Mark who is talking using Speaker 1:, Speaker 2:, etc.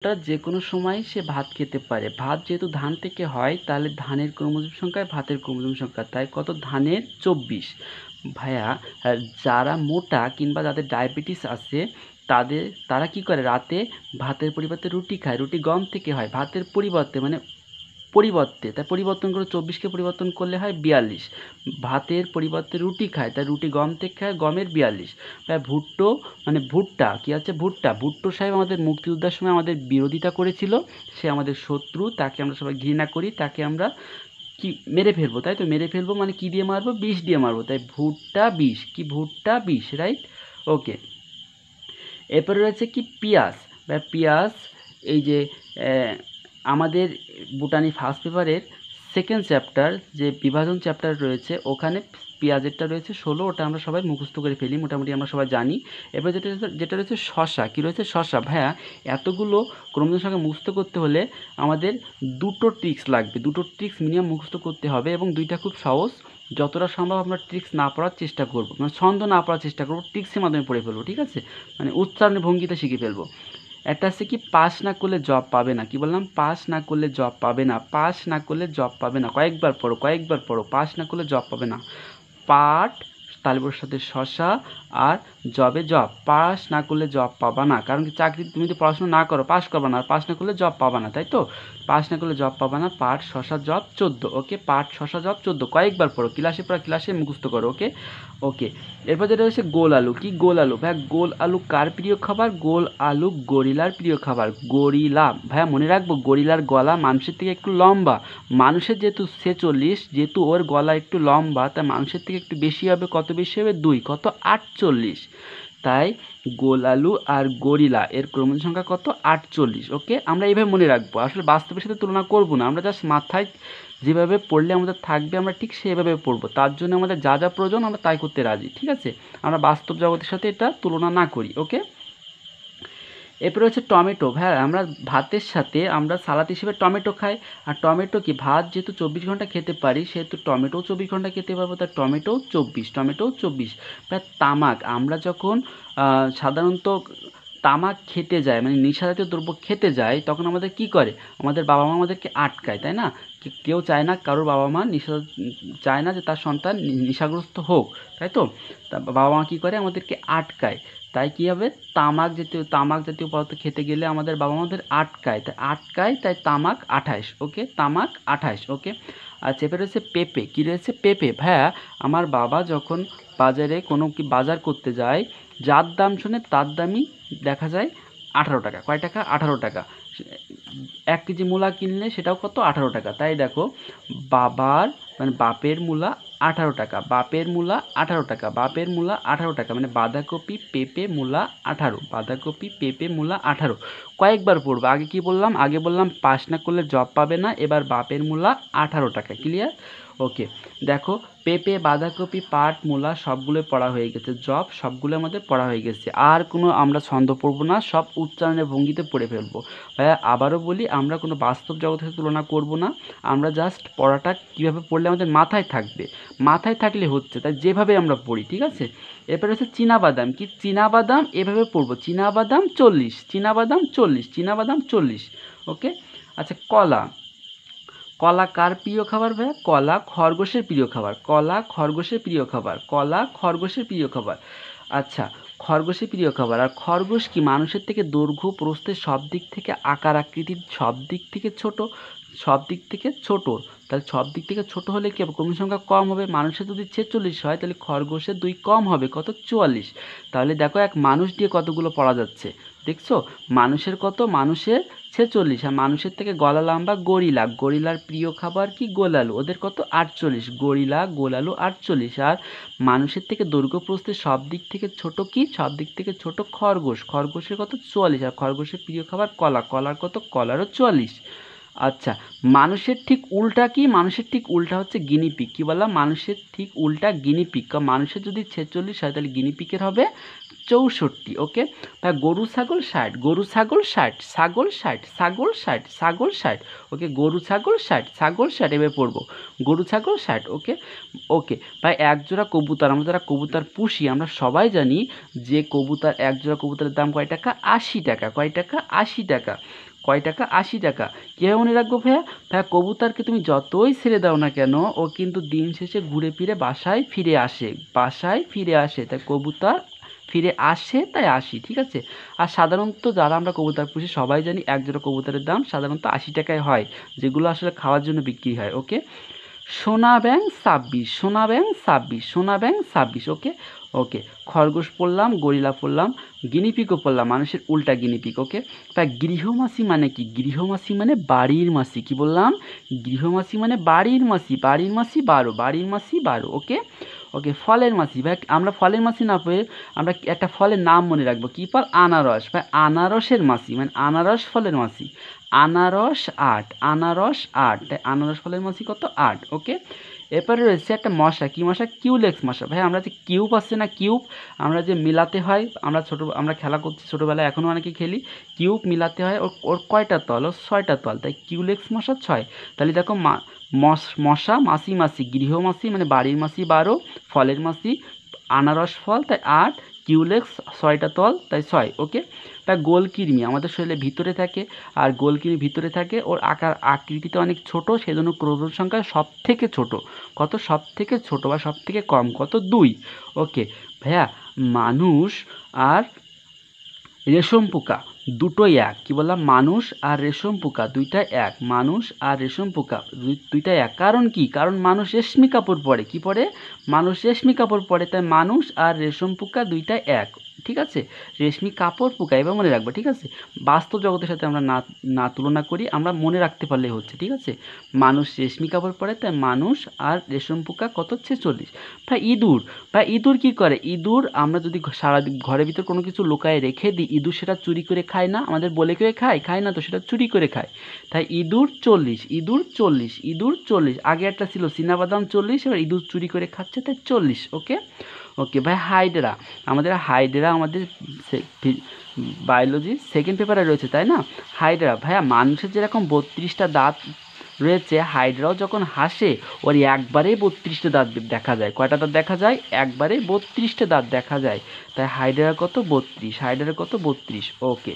Speaker 1: টা যে কোনো সময় সে ভাত খেতে পারে। ভাত যেহেতু ধান থেকে হয় তাহলে ধানের ক্রোমোজোম সংখ্যা ভাতের ক্রোমোজোম সংখ্যা। তাই কত? ধানের ২৪। ভাইয়া যারা মোটা কিংবা যাদের ডায়াবেটিস আছে তারা কি করে? রাতে ভাতের পরিবর্তে রুটি খায়। রুটি গম থেকে হয়। ভাতের পরিবর্তে তাই পরিবর্তন করে ২৪কে পরিবর্তন করলে হয় ৪২। ভাতের পরিবর্তে রুটি খায়, তাই রুটি গম থেকে খায়, গমের ৪২। তাই ভুট্টা কি আছে? ভুট্টো সাহেব আমাদের মুক্তিযোদ্ধার সময় আমাদের বিরোধিতা করেছিল। সে আমাদের শত্রু, তাকে আমরা সবাই ঘৃণা করি, তাকে আমরা কি মেরে ফেলবো, তাই তো? মেরে ফেলবো মানে কি দিয়ে মারবো? বিষ দিয়ে মারবো। তাই ভুট্টা বিষ, কি ভুট্টা বিষ, রাইট? ওকে। এরপরে রয়েছে কি? পিঁয়াজ বা পিঁয়াজ। এই যে আমাদের বোটানি ফার্স্ট পেপারের সেকেন্ড চ্যাপ্টার যে বিভাজন চ্যাপ্টার রয়েছে, ওখানে পেঁয়াজেরটা রয়েছে ১৬। ওটা আমরা সবাই মুখস্থ করে ফেলি, মোটামুটি আমরা সবাই জানি। এবার যেটা রয়েছে শশা। কী রয়েছে? শশা। ভাইয়া এতগুলো ক্রমজোর সঙ্গে মুখস্থ করতে হলে আমাদের দুটো ট্রিক্স লাগবে, দুটো ট্রিক্স মিনিমাম মুখস্থ করতে হবে, এবং দুইটা খুব সহজ। যতটা সম্ভব আমরা ট্রিক্স না পড়ার চেষ্টা করবো, মানে ছন্দ না পড়ার চেষ্টা করবো, ট্রিক্সের মাধ্যমে পড়ে ফেলবো, ঠিক আছে? মানে উচ্চারণের ভঙ্গিতে শিখে ফেলবো। একটা আছে কি? পাস না করলে জব পাবে না। কি বললাম? পাস না করলে জব পাবে না। পাস না করলে জব পাবে না। কয়েকবার পড়ো, কয়েকবার পড়ো। পাস না করলে জব পাবে না। পাট তালিবর সাথে শশা আর জবে জব। পাস না করলে জব পাবা না। কারণ কি? চাকরি তুমি যদি পড়াশোনা না করো পাস করবা না, আর পাস না করলে জব পাবা না, তাই তো? পাস না করলে জব পাবা না। পাট শশা জব ১৪। ওকে, পাট শশা জব ১৪। কয়েকবার পড়ো, ক্লাসে পড়া ক্লাসে মুখস্থ করো। ওকে ওকে। এরপর যেটা হচ্ছে গোল আলু। কি গোল আলু? ভাইয়া গোল আলু কার প্রিয় খাবার? গোল আলু গরিলার প্রিয় খাবার। গরিলা। ভাইয়া মনে রাখবো, গরিলার গলা মানুষের থেকে একটু লম্বা। মানুষের যেহেতু ৪৬, যেহেতু ওর গলা একটু লম্বা, তাই মানুষের থেকে একটু বেশি হবে। কত বেশি হবে? ২। কত? ৪৮। তাই গোল আলু আর গরিলা এর ক্রমজ সংখ্যা কত? ৪৮। ওকে, আমরা এইভাবে মনে রাখবো। আসলে বাস্তবের সাথে তুলনা করবো না, আমরা জাস্ট মাথায় যেভাবে পড়লে আমাদের থাকবে আমরা ঠিক সেভাবে পড়বো। তার জন্য আমাদের যা যা প্রয়োজন আমরা তাই করতে রাজি, ঠিক আছে? আমরা বাস্তব জগতের সাথে এটা তুলনা না করি। ওকে। এরপরে হচ্ছে টমেটো। হ্যাঁ, আমরা ভাতের সাথে আমরা সালাদ হিসেবে টমেটো খাই। আর টমেটো কি? ভাত যেহেতু ২৪ ঘন্টা খেতে পারি, সেহেতু টমেটোও ২৪ ঘন্টা খেতে পারবো, তাই টমেটোও ২৪। তামাক, আমরা যখন সাধারণত তামাক খেতে যাই, মানে নেশাজাতীয় দ্রব্য খেতে যাই, তখন আমাদের কি করে? আমাদের বাবা মা আমাদেরকে আটকায়, তাই না? কেউ চায় না, কারোর বাবা মা চায় না যে তার সন্তান নেশাগ্রস্ত হোক, তাই তো? তা বাবা মা কী করে? আমাদেরকে আটকায়। তাই কী হবে? তামাক জাতীয় পদার্থ খেতে গেলে আমাদের বাবা মাদের আটকায়, তাই তামাক ২৮। ওকে, তামাক ২৮। ওকে। আর চেপে রয়েছে পেঁপে। কী রয়েছে? পেঁপে। ভাইয়া আমার বাবা যখন বাজারে কোনো বাজার করতে যায়, যার দাম শোনে তার দামই দেখা যায় ১৮ টাকা। কয় টাকা? ১৮ টাকা। ১ কেজি মূলা কিনলে সেটাও কত? ১৮ টাকা। তাই দেখো, বাপের মূলা ১৮ টাকা, বাপের মূলা ১৮ টাকা, বাপের মূলা ১৮ টাকা, মানে বাঁধাকপি, পেঁপে, মূলা ১৮। বাঁধাকপি, পেঁপে, মূলা ১৮। কয়েকবার পড়বো? আগে কি বললাম? আগে বললাম পাস না করলে জব পাবে না। এবার বাপের মূলা ১৮ টাকা। ক্লিয়ার? ওকে। দেখো, পেঁপে, বাঁধাকপি, পাট, মূলা সবগুলোই পড়া হয়ে গেছে। জব সবগুলো আমাদের পড়া হয়ে গেছে। আর কোনো আমরা ছন্দ পড়বো না, সব উচ্চারণের ভঙ্গিতে পড়ে ফেলবো। ভাইয়া আবারও বলি, আমরা কোনো বাস্তব জগতের সাথে তুলনা করবো না। আমরা জাস্ট পড়াটা কীভাবে পড়লে আমাদের মাথায় থাকবে, মাথায় থাকলে হচ্ছে, তাই যেভাবে আমরা পড়ি, ঠিক আছে? এরপরে হচ্ছে চীনাবাদাম। কি? চীনাবাদাম এভাবে পড়বো, চীনাবাদাম ৪০, চীনাবাদাম ৪০, চীনাবাদাম ৪০। ওকে। আচ্ছা, কলা। কলা কার প্রিয় খাবার ভাইয়া? কলা খরগোশের প্রিয় খাবার। কলা খরগোশের প্রিয় খাবার। কলা খরগোশের প্রিয় খাবার। আচ্ছা, খরগোশের প্রিয় খাবার। আর খরগোশ কি? মানুষের থেকে দৈর্ঘ্য প্রস্থে সব দিক থেকে আকার আকৃতির সব দিক থেকে ছোট, সব দিক থেকে ছোট। তাহলে সব দিক থেকে ছোট হলে কি হবে? ক্রমিক সংখ্যা কম হবে। মানুষের যদি ৪৬ হয়, তাহলে খরগোশের ২ কম হবে, কত? ৪৪। তাহলে দেখো, এক মানুষ দিয়ে কতগুলো পড়া যাচ্ছে, দেখছো? মানুষের কত? মানুষের ৪৬। আর মানুষের থেকে গলা লম্বা গরিলা। গরিলার প্রিয় খাবার কি? গোলালু। ওদের কত? ৪৮। গরিলা, গোলালু ৪৮। আর মানুষের থেকে দৈর্ঘ্য প্রস্থে সব দিক থেকে ছোট কি? সব দিক থেকে ছোট খরগোশ। খরগোশের কত? ৪৪। আর খরগোশের প্রিয় খাবার কলা। কলার কত? কলারও ৪৪। আচ্ছা, মানুষের ঠিক উল্টা কি? মানুষের ঠিক উল্টা হচ্ছে গিনিপিগ। কী বললাম? মানুষের ঠিক উল্টা গিনিপিগ। কারণ মানুষের যদি ৪৬ হয়, তাহলে গিনিপিগের হবে ৬৪। ওকে। তা গরু ছাগল ৬০, গরু ছাগল ৬০, ছাগল ৬০, ছাগল ৬০, ছাগল ৬০। ওকে, গরু ছাগল ৬০, ছাগল ৬০। এভাবে পড়বো, গরু ছাগল ৬০। ওকে ওকে। প্রায় একজোড়া কবুতর, আমরা যারা কবুতর পুষি আমরা সবাই জানি যে একজোড়া কবুতরের দাম কয় টাকা? ৮০ টাকা। কয় টাকা? ৮০ টাকা। কয় টাকা? 80 টাকা। কীভাবে মনে রাখবো ভাইয়া? ভাইয়া কবুতরকে তুমি যতই ছেড়ে দাও না কেন ও কিন্তু দিন শেষে ঘুরে ফিরে বাসায় ফিরে আসে, বাসায় ফিরে আসে। তাই কবুতর ফিরে আসে, তাই 80, ঠিক আছে? আর সাধারণত যারা আমরা কবুতর পুষি সবাই জানি এক জোড়া কবুতরের দাম সাধারণত 80 টাকায় হয়, যেগুলো আসলে খাওয়ার জন্য বিক্রি হয়। ওকে, সোনা ব্যাঙ 26, সোনা ব্যাঙ 26, সোনা ব্যাঙ 26। ওকে ওকে, খরগোশ পড়লাম, গরিলা পড়লাম, গিনিপিগও পড়লাম, মানুষের উল্টা গিনিপিগ। ওকে, তা গৃহমাসি মানে কি? গৃহমাসি মানে বাড়ির মাসি। কি বললাম? গৃহমাসি মানে বাড়ির মাসি, বাড়ির মাসি 12, বাড়ির মাসি 12। ওকে ওকে, ফলের মাসি ভাই, আমরা ফলের মাসি না পেয়ে আমরা একটা ফলের নাম মনে রাখবো। কী ফল? আনারস ভাই, আনারসের মাসি মানে আনারস ফলের মাসি, আনারস 8, আনারস 8, তাই আনারস ফলের মাসি কত? 8। ওকে, এরপরে রয়েছে একটা মশা। কি মশা? কিউলেক্স মশা। ভাই আমরা যে কিউব আছে না, কিউব আমরা যে মিলাতে হয়, আমরা খেলা করছি ছোটোবেলায়, এখনও অনেকে খেলি, কিউব মিলাতে হয়, ওর কয়টা তল? ওর 6টা তল, তাই কিউলেক্স মশা 6। তাহলে দেখো মশা মাসি মাসি, গৃহমাসি মানে বাড়ির মাসি 12, ফলের মাসি আনারস ফল তাই 8, কিউলেক্স 6টা তল তাই 6। ওকে, তা গোলকৃমি আমাদের শরীরের ভিতরে থাকে, আর গোলকৃমি ভিতরে থাকে, ওর আকৃতিতে অনেক ছোট, সেজন্য ক্রোমোজোম সংখ্যা সব থেকে ছোট। কত? সব থেকে ছোট বা সব থেকে কম কত? 2। ওকে ভাইয়া, মানুষ আর রেশম পোকা দুটোই এক। কি বললাম? মানুষ আর রেশম পোকা দুইটা এক, মানুষ আর রেশম পোকা দুইটা এক। কারণ কি? কারণ মানুষ রেশমি কাপড় পরে। কি পরে? মানুষ রেশমি কাপড় পরে, তাই মানুষ আর রেশম পোকা দুইটা এক। ঠিক আছে, রেশমি কাপড় পোকা, এবার মনে রাখবো। ঠিক আছে, বাস্তব জগতের সাথে আমরা না না তুলনা করি, আমরা মনে রাখতে পারলেই হচ্ছে। ঠিক আছে, মানুষ রেশমি কাপড় পরে, তাই মানুষ আর রেশম পোকা কত? 46। ভাই ইঁদুর, ভাই ইঁদুর কী করে? ইঁদুর আমরা যদি সারাদিন ঘরের ভিতর কোনো কিছু লুকায়ে রেখে দিই, ইঁদুর সেটা চুরি করে খায় না? আমাদের বলে কেউ খায়? খায় না তো, সেটা চুরি করে খায়। তাই ইঁদুর 40, ইঁদুর 40, ইঁদুর 40। আগে একটা ছিল চীনাবাদাম 40, এবার ইঁদুর চুরি করে খাচ্ছে তাই 40। ওকে ওকে ভাই, হাইড্রা আমাদের বায়োলজির সেকেন্ড পেপারে রয়েছে, তাই না? হাইড্রা ভাইয়া, মানুষের যেরকম 32টা দাঁত রয়েছে, হাইড্রাও যখন হাসে ওর একবারে 32টা দাঁত দেখা যায়। কয়টা দাঁত দেখা যায়? একবারে 32টা দাঁত দেখা যায়। তাই হাইড্রা কত? 32, হাইড্রা কত? 32। ওকে।